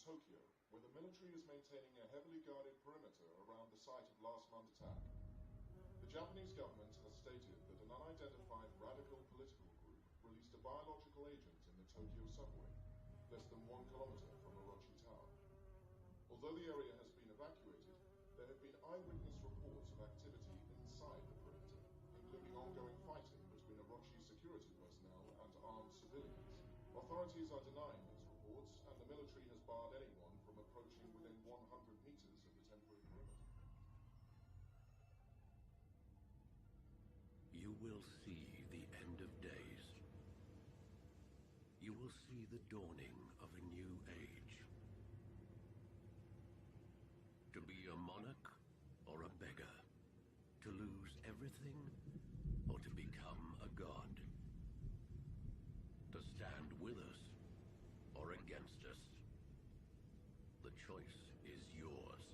Tokyo, where the military is maintaining a heavily guarded perimeter around the site of last month's attack. The Japanese government has stated that an unidentified radical political group released a biological agent in the Tokyo subway, less than 1 kilometer from Orochi Tower. Although the area has been evacuated, there have been eyewitness reports of activity inside the perimeter, including ongoing fighting between Orochi security personnel and armed civilians. Authorities are denying these reports, and the military has barred anyone from approaching within 100 meters of the temporary perimeter. You will see the end of days. You will see the dawning of a new age. To be a monarch or a beggar. To lose everything or to become a god. To stand with us or against us. The choice is yours.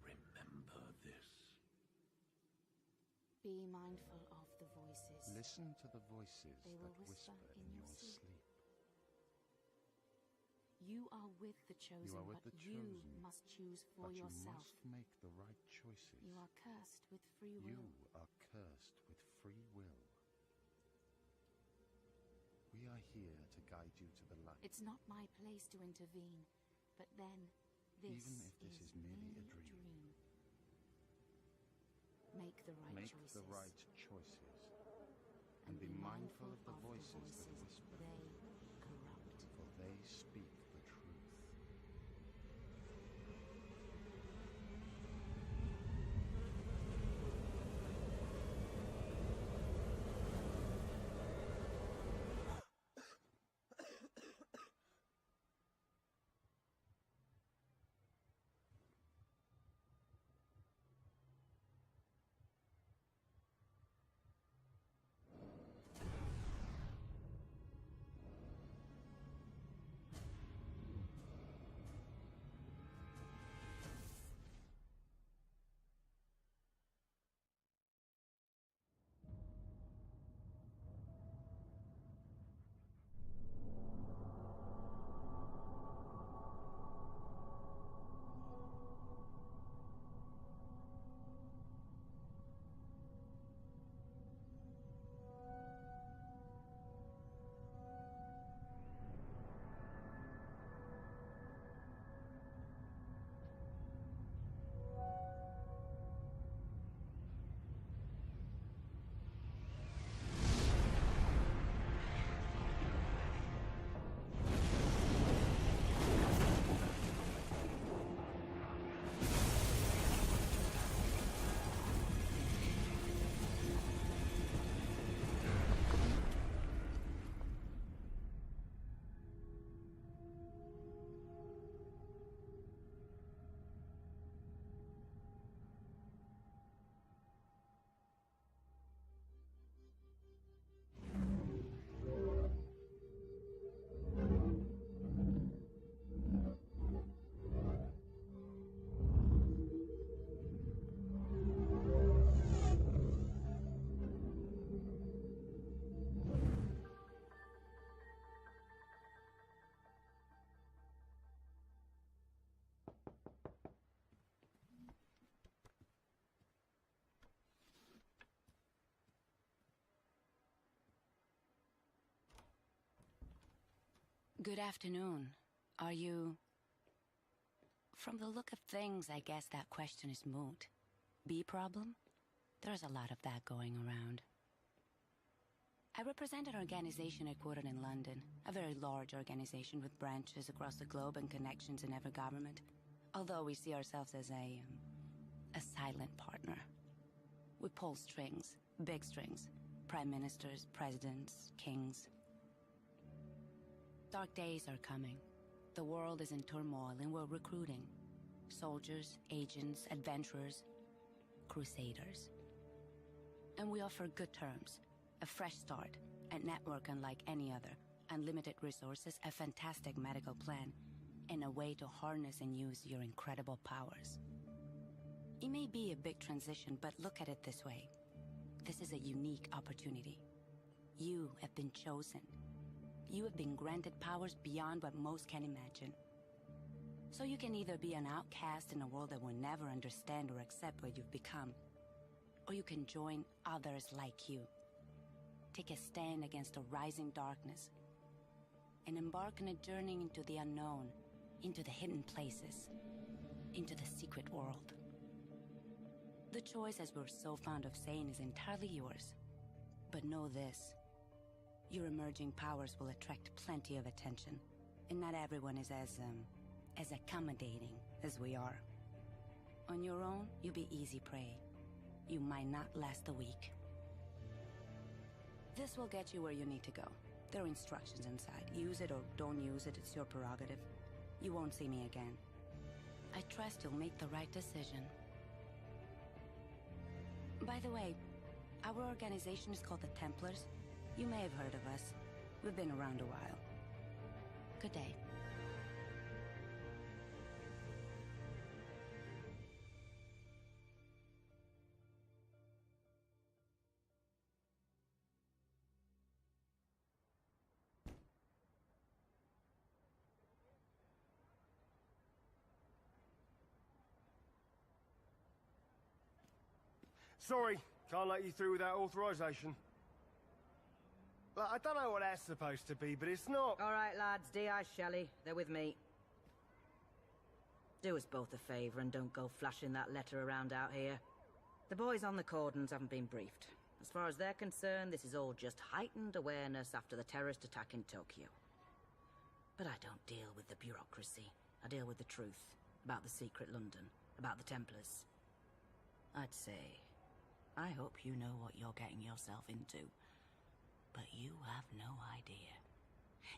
Remember this. Be mindful of the voices. Listen to the voices They that will whisper in your sleep. You are with the chosen, You are with but the you chosen, must choose for but yourself. you must make the right choices. You are cursed with free will. You are cursed with free will. We are here to guide you to the light. It's not my place to intervene, but then this Even if this is merely a dream. Make the right Make choices. the right choices. And be mindful of the voices that whisper. They corrupt. For they speak the truth. Good afternoon. Are you... From the look of things, I guess that question is moot. Bee problem? There's a lot of that going around. I represent an organization headquartered in London, a very large organization with branches across the globe and connections in every government, although we see ourselves as a silent partner. We pull strings, big strings, prime ministers, presidents, kings. Dark days are coming. The world is in turmoil and we're recruiting. Soldiers, agents, adventurers, crusaders. And we offer good terms, a fresh start, a network unlike any other, unlimited resources, a fantastic medical plan, and a way to harness and use your incredible powers. It may be a big transition, but look at it this way. This is a unique opportunity. You have been chosen. you have been granted powers beyond what most can imagine. So you can either be an outcast in a world that will never understand or accept what you've become, or you can join others like you. Take a stand against a rising darkness, and embark on a journey into the unknown, into the hidden places, into the secret world. The choice, as we're so fond of saying, is entirely yours. But know this. Your emerging powers will attract plenty of attention, and not everyone is as accommodating as we are. On your own, you'll be easy prey. You might not last a week. This will get you where you need to go. There are instructions inside. Use it or don't use it, it's your prerogative. You won't see me again. I trust you'll make the right decision. By the way, our organization is called the Templars. You may have heard of us. We've been around a while. Good day. Sorry, can't let you through without authorization. Look, I don't know what that's supposed to be, but it's not. All right, lads, D.I. Shelley, they're with me. Do us both a favour and don't go flashing that letter around out here. The boys on the cordons haven't been briefed. As far as they're concerned, this is all just heightened awareness after the terrorist attack in Tokyo. But I don't deal with the bureaucracy. I deal with the truth about the secret London, about the Templars. I'd say, I hope you know what you're getting yourself into. But you have no idea.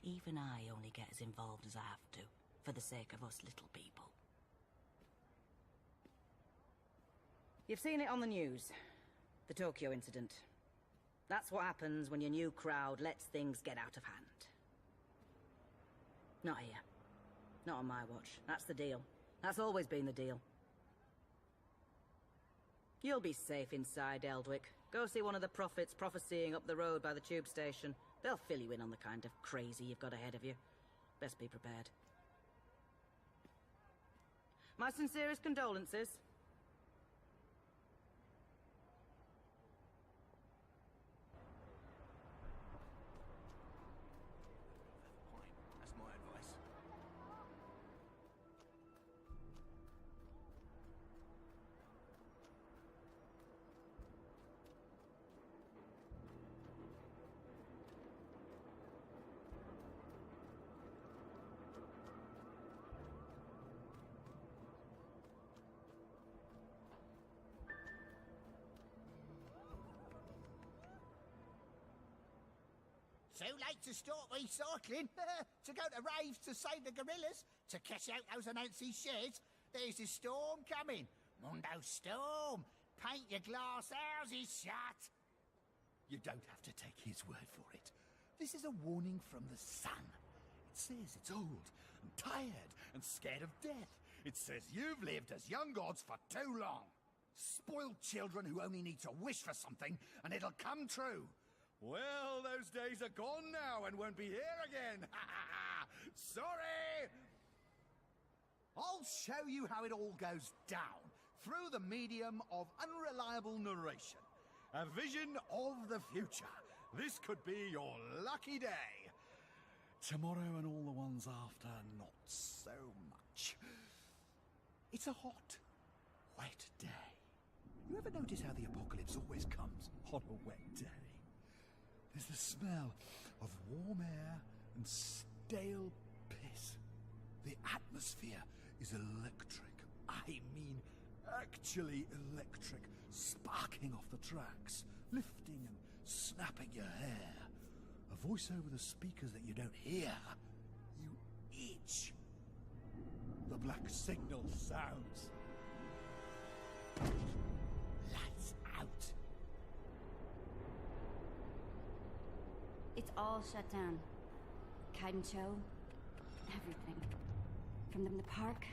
Even I only get as involved as I have to, for the sake of us little people. You've seen it on the news. The Tokyo incident. That's what happens when your new crowd lets things get out of hand. Not here. Not on my watch. That's the deal. That's always been the deal. You'll be safe inside, Eldwick. Go see one of the prophets prophesying up the road by the tube station. They'll fill you in on the kind of crazy you've got ahead of you. Best be prepared. My sincerest condolences. That's my advice. So late to start recycling, to go to raves to save the gorillas, to catch out those announcy sheds. There's a storm coming. Mundo storm. Paint your glass houses shut. You don't have to take his word for it. This is a warning from the sun. It says it's old and tired and scared of death. It says you've lived as young gods for too long. Spoiled children who only need to wish for something and it'll come true. Well, those days are gone now and won't be here again. Sorry! I'll show you how it all goes down through the medium of unreliable narration. A vision of the future. This could be your lucky day. Tomorrow and all the ones after, not so much. It's a hot, wet day. You ever notice how the apocalypse always comes on a wet day? There's the smell of warm air and stale piss. The atmosphere is electric. I mean, actually electric. Sparking off the tracks, lifting and snapping your hair. A voice over the speakers that you don't hear. You itch. The black signal sounds. Lights out. It's all shut down. Kaidencho, everything. From the park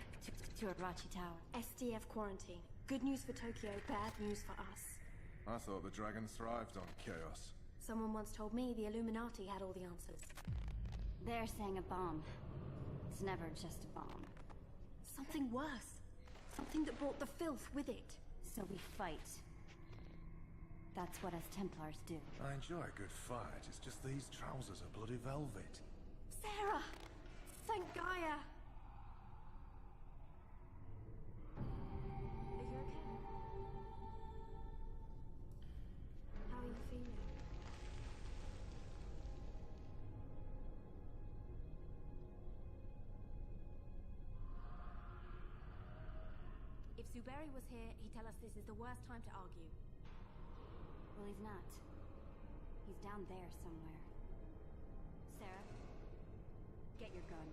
to Arachi Tower. SDF quarantine. Good news for Tokyo, bad news for us. I thought the dragons thrived on chaos. Someone once told me the Illuminati had all the answers. They're saying a bomb. It's never just a bomb. Something worse. Something that brought the filth with it. So we fight. That's what us Templars do. I enjoy a good fight. It's just these trousers are bloody velvet. Sarah! Thank Gaia! Are you okay? How are you feeling? If Zuberi was here, he'd tell us this is the worst time to argue. Well, he's not. He's down there somewhere. Sarah, get your gun.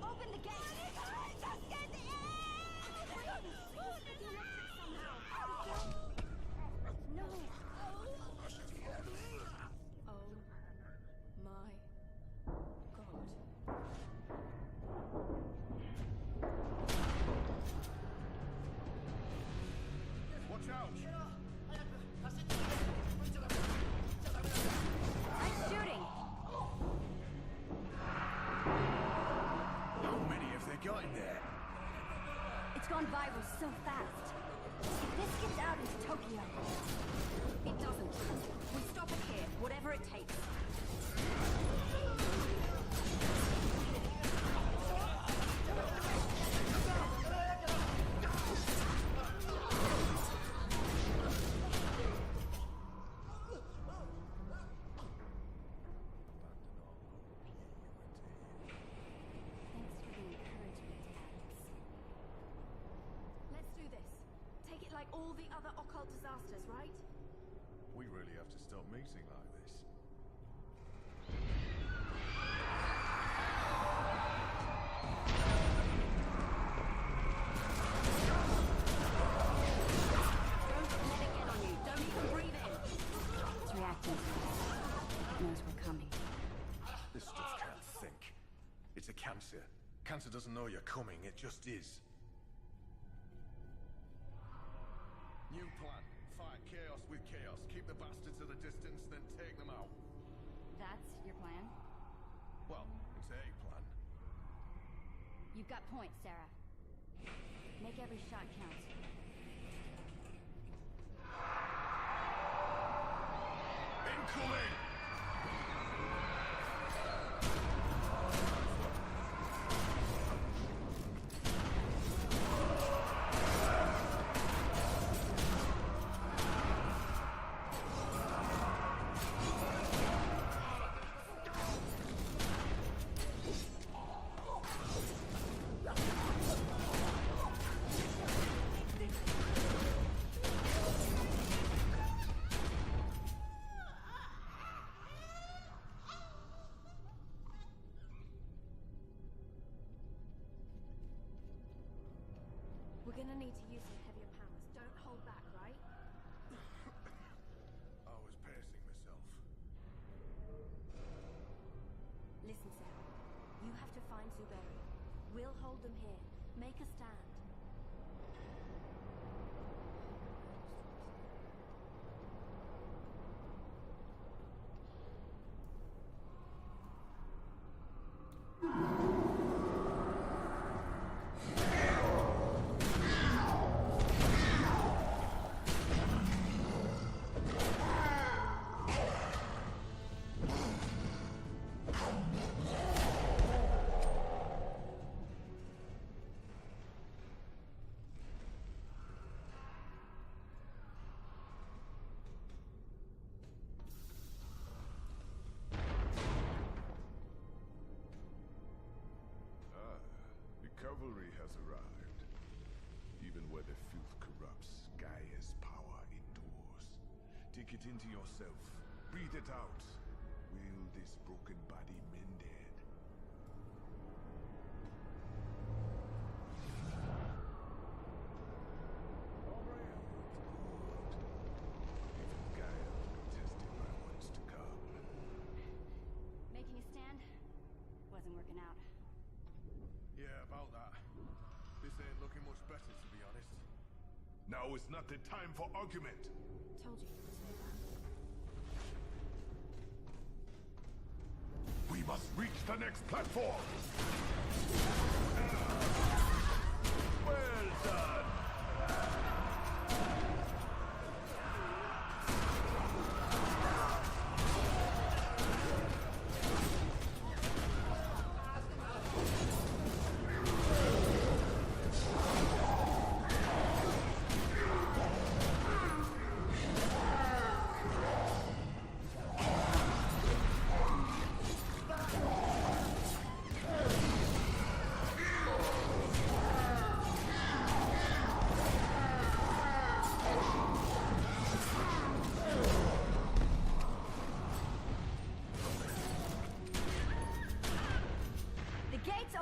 Open the gate! No! Oh my God. Watch out! I'm shooting! How many have they got in there? It's gone viral so fast. If this gets out into Tokyo... It doesn't. We stop it here, whatever it takes. Thanks for the encouragement, Alex. Let's do this. Take it like all the other occult disasters, right? We really have to stop meeting like this. Don't let it get on you. Don't even breathe in. It's reacting to us. It knows we're coming. This stuff can't think. It's a cancer. Cancer doesn't know you're coming, it just is. New plan. Fight chaos with chaos. Keep the bastards at a distance, then take them out. That's your plan? Well, it's a plan. You've got points, Sarah. Make every shot count. Incoming! We're gonna need to use some heavier powers. Don't hold back, right? I was pacing myself. Listen, Sarah. You have to find Zuberi. We'll hold them here. Make a stand. Cavalry has arrived. Even where the filth corrupts, Gaia's power endures. Take it into yourself. Breathe it out. Will this broken body mended? All right, good. Even Gaia will be tested by what's to come. Making a stand? Wasn't working out. Yeah, about that. This ain't looking much better, to be honest. Now is not the time for argument. Told you to say that. We must reach the next platform. Well done.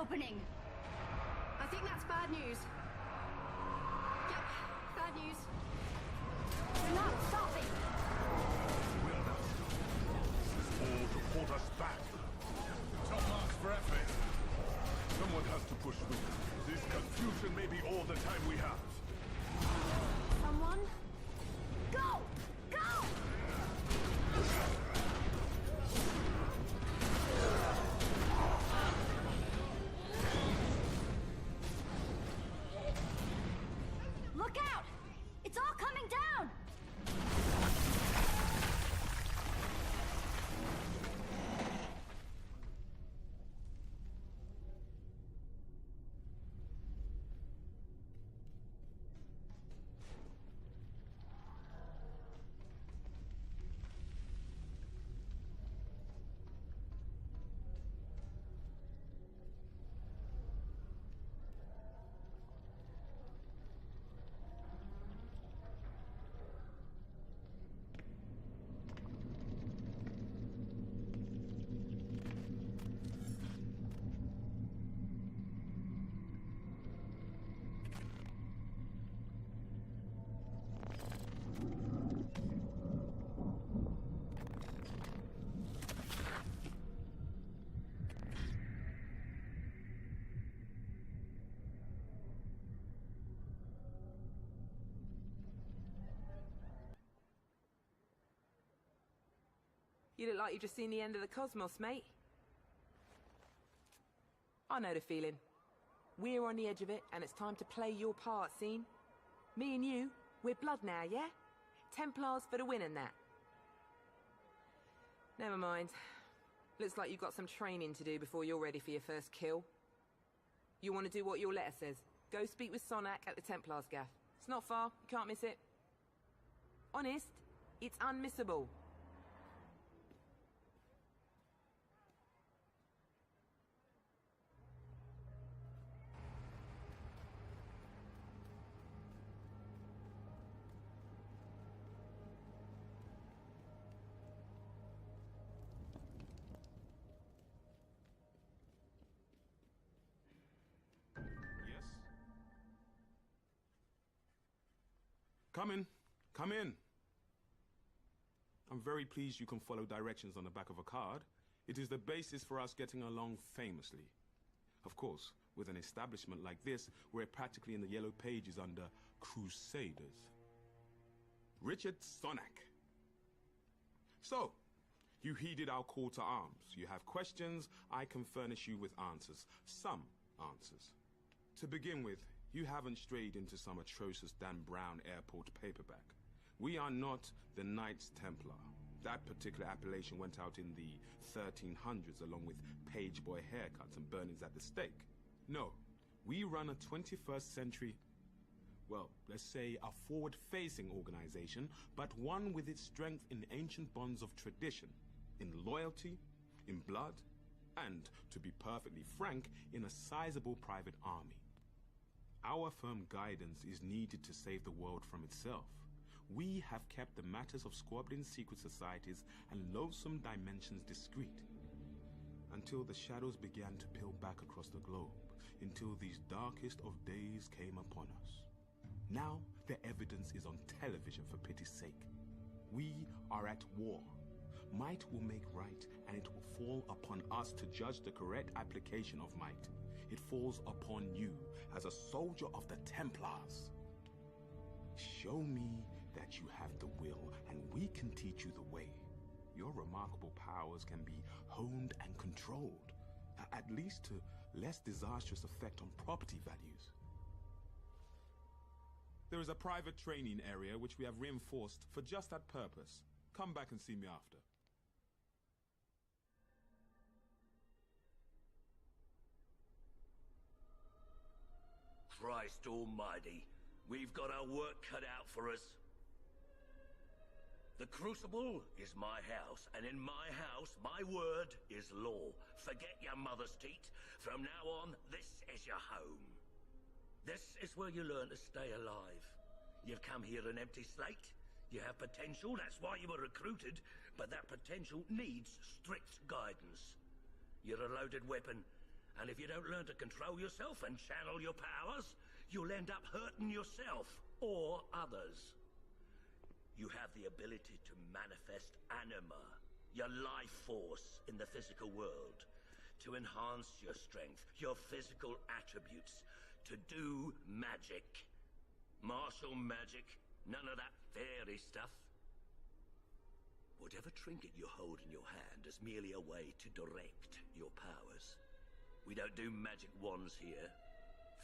Opening. I think that's bad news. Yep, bad news. We're not stopping. We'll not stop. This is all to hold us back. Top marks for effort. Someone has to push through. This confusion may be all the time we have. Someone? Go! Go! Look out! It's all coming down! You look like you've just seen the end of the cosmos, mate. I know the feeling. We're on the edge of it, and it's time to play your part, scene. Me and you, we're blood now, yeah? Templars for the win and that. Never mind. Looks like you've got some training to do before you're ready for your first kill. You want to do what your letter says. Go speak with Sonak at the Templars gaff. It's not far, you can't miss it. Honest, it's unmissable. Come in. Come in. I'm very pleased you can follow directions on the back of a card. It is the basis for us getting along famously. Of course, with an establishment like this, we're practically in the yellow pages under Crusaders. Richard Sonak. So, you heeded our call to arms. You have questions, I can furnish you with answers. Some answers. To begin with, you haven't strayed into some atrocious Dan Brown airport paperback. We are not the Knights Templar. That particular appellation went out in the 1300s along with page boy haircuts and burnings at the stake. No, we run a 21st century, well, let's say a forward-facing organization, but one with its strength in ancient bonds of tradition, in loyalty, in blood, and, to be perfectly frank, in a sizable private army. Our firm guidance is needed to save the world from itself. We have kept the matters of squabbling secret societies and loathsome dimensions discreet. Until the shadows began to peel back across the globe, until these darkest of days came upon us. Now, the evidence is on television for pity's sake. We are at war. Might will make right, and it will fall upon us to judge the correct application of might. It falls upon you as a soldier of the Templars. Show me that you have the will, and we can teach you the way. Your remarkable powers can be honed and controlled, at least to less disastrous effect on property values. There is a private training area which we have reinforced for just that purpose. Come back and see me after. Christ almighty, we've got our work cut out for us. The Crucible is my house, and in my house, my word is law. Forget your mother's teat. From now on, this is your home. This is where you learn to stay alive. You've come here an empty slate. You have potential, that's why you were recruited, but that potential needs strict guidance. You're a loaded weapon, and if you don't learn to control yourself and channel your powers, you'll end up hurting yourself or others. You have the ability to manifest anima, your life force in the physical world, to enhance your strength, your physical attributes, to do magic. Martial magic, none of that fairy stuff. Whatever trinket you hold in your hand is merely a way to direct your powers. We don't do magic wands here.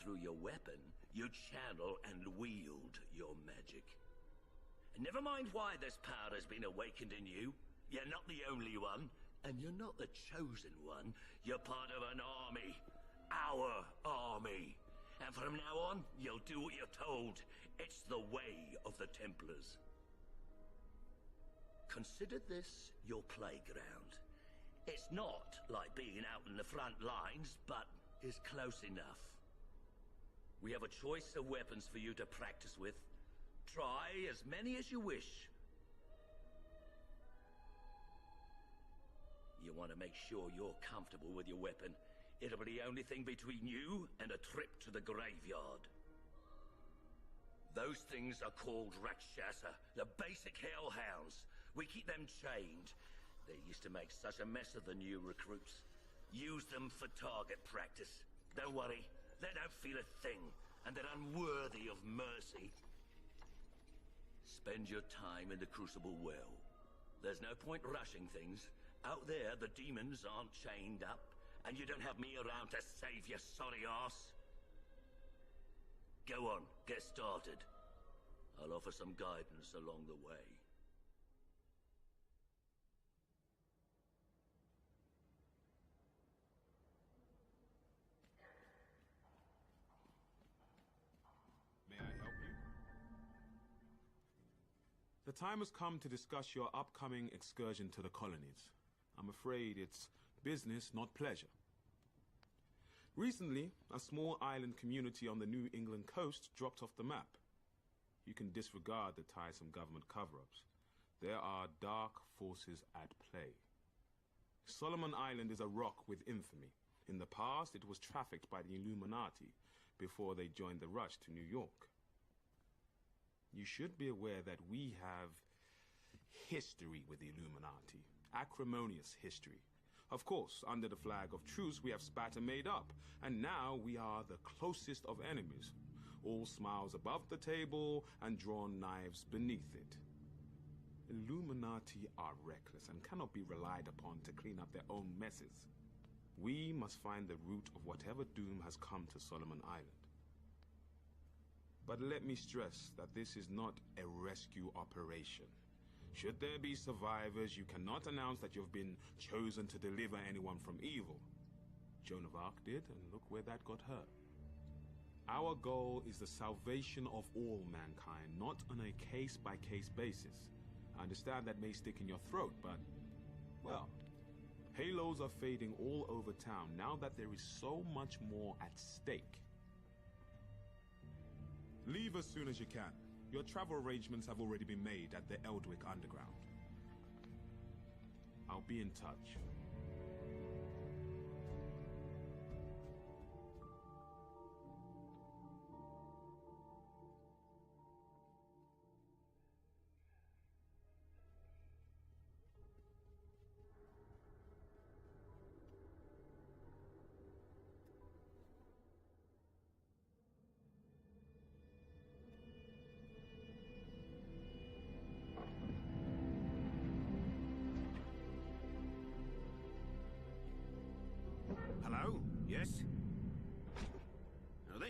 Through your weapon, you channel and wield your magic. And never mind why this power has been awakened in you. You're not the only one, and you're not the chosen one. You're part of an army. Our army. And from now on, you'll do what you're told. It's the way of the Templars. Consider this your playground. It's not like being out in the front lines, but is close enough. We have a choice of weapons for you to practice with. Try as many as you wish. You want to make sure you're comfortable with your weapon. It'll be the only thing between you and a trip to the graveyard. Those things are called Rakshasa, the basic hellhounds. We keep them chained. They used to make such a mess of the new recruits. Use them for target practice. Don't worry, they don't feel a thing, and they're unworthy of mercy. Spend your time in the Crucible well. There's no point rushing things. Out there, the demons aren't chained up, and you don't have me around to save your sorry ass. Go on, get started. I'll offer some guidance along the way. May I help you? The time has come to discuss your upcoming excursion to the colonies. I'm afraid it's business, not pleasure. Recently, a small island community on the New England coast dropped off the map. You can disregard the tiresome government cover-ups. There are dark forces at play. Solomon Island is a rock with infamy. In the past, it was trafficked by the Illuminati before they joined the rush to New York. You should be aware that we have history with the Illuminati. Acrimonious history. Of course, under the flag of truce, we have spat and made up, and now we are the closest of enemies. All smiles above the table and drawn knives beneath it. Illuminati are reckless and cannot be relied upon to clean up their own messes. We must find the root of whatever doom has come to Solomon Island. But let me stress that this is not a rescue operation. Should there be survivors, you cannot announce that you've been chosen to deliver anyone from evil. Joan of Arc did, and look where that got her. Our goal is the salvation of all mankind, not on a case-by-case basis. I understand that may stick in your throat, but, well, halos are fading all over town now that there is so much more at stake. Leave as soon as you can. Your travel arrangements have already been made at the Eldwick Underground. I'll be in touch.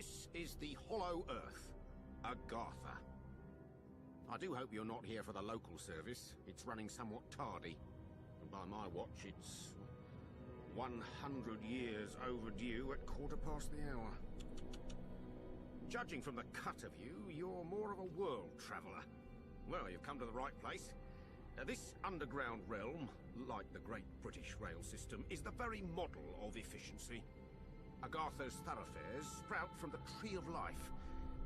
This is the Hollow Earth, Agartha. I do hope you're not here for the local service. It's running somewhat tardy. And by my watch, it's 100 years overdue at 1/4 the hour. Judging from the cut of you, you're more of a world traveller. Well, you've come to the right place. This underground realm, like the Great British Rail System, is the very model of efficiency. Agartha's thoroughfares sprout from the Tree of Life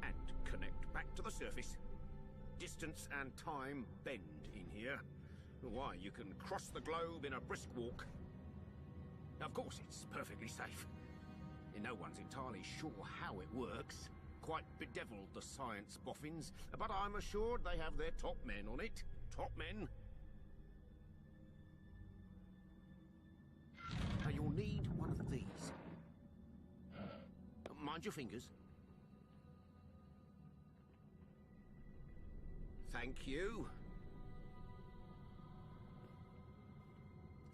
and connect back to the surface. Distance and time bend in here. Why, you can cross the globe in a brisk walk. Of course, it's perfectly safe. No one's entirely sure how it works. Quite bedeviled the science boffins, but I'm assured they have their top men on it. Top men. Now you'll need one of these. Mind your fingers. Thank you.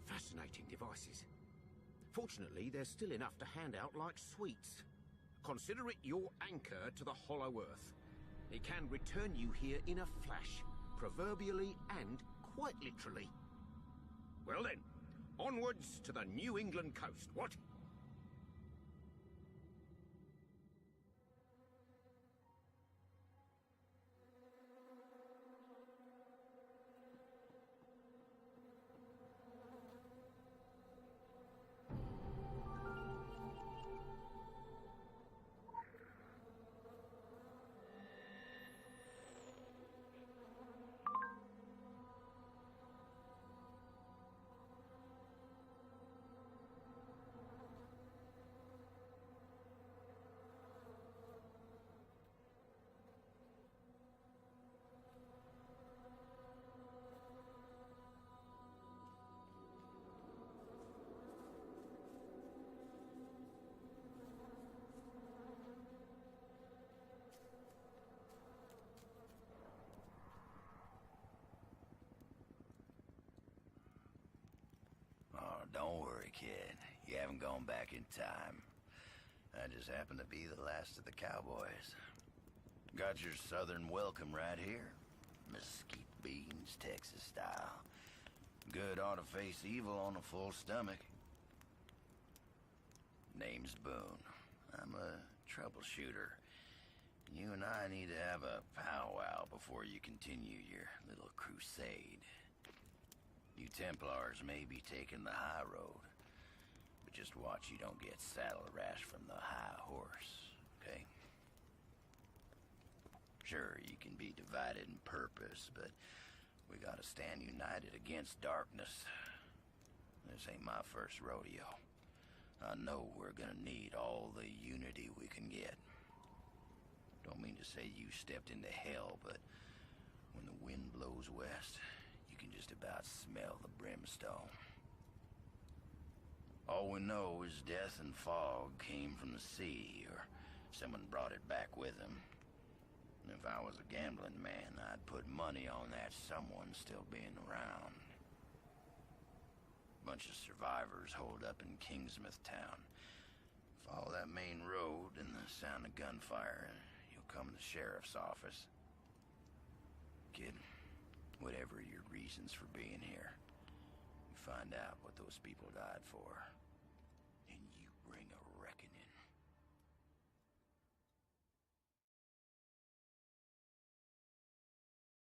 Fascinating devices. Fortunately, there's still enough to hand out like sweets. Consider it your anchor to the Hollow Earth. It can return you here in a flash, proverbially and quite literally. Well then, onwards to the New England coast, what? Don't worry, kid. You haven't gone back in time. I just happen to be the last of the cowboys. Got your southern welcome right here. Mesquite beans, Texas style. Good ought to face evil on a full stomach. Name's Boone. I'm a troubleshooter. You and I need to have a powwow before you continue your little crusade. You Templars may be taking the high road, but just watch you don't get saddle rash from the high horse, okay? Sure, you can be divided in purpose, but we gotta stand united against darkness. This ain't my first rodeo. I know we're gonna need all the unity we can get. Don't mean to say you stepped into hell, but when the wind blows west, you can just about smell the brimstone. All we know is death and fog came from the sea, or someone brought it back with them. And if I was a gambling man, I'd put money on that someone still being around. Bunch of survivors holed up in Kingsmouth town. Follow that main road and the sound of gunfire, and you'll come to the sheriff's office. Kid, whatever your reasons for being here, you find out what those people died for, and you bring a reckoning.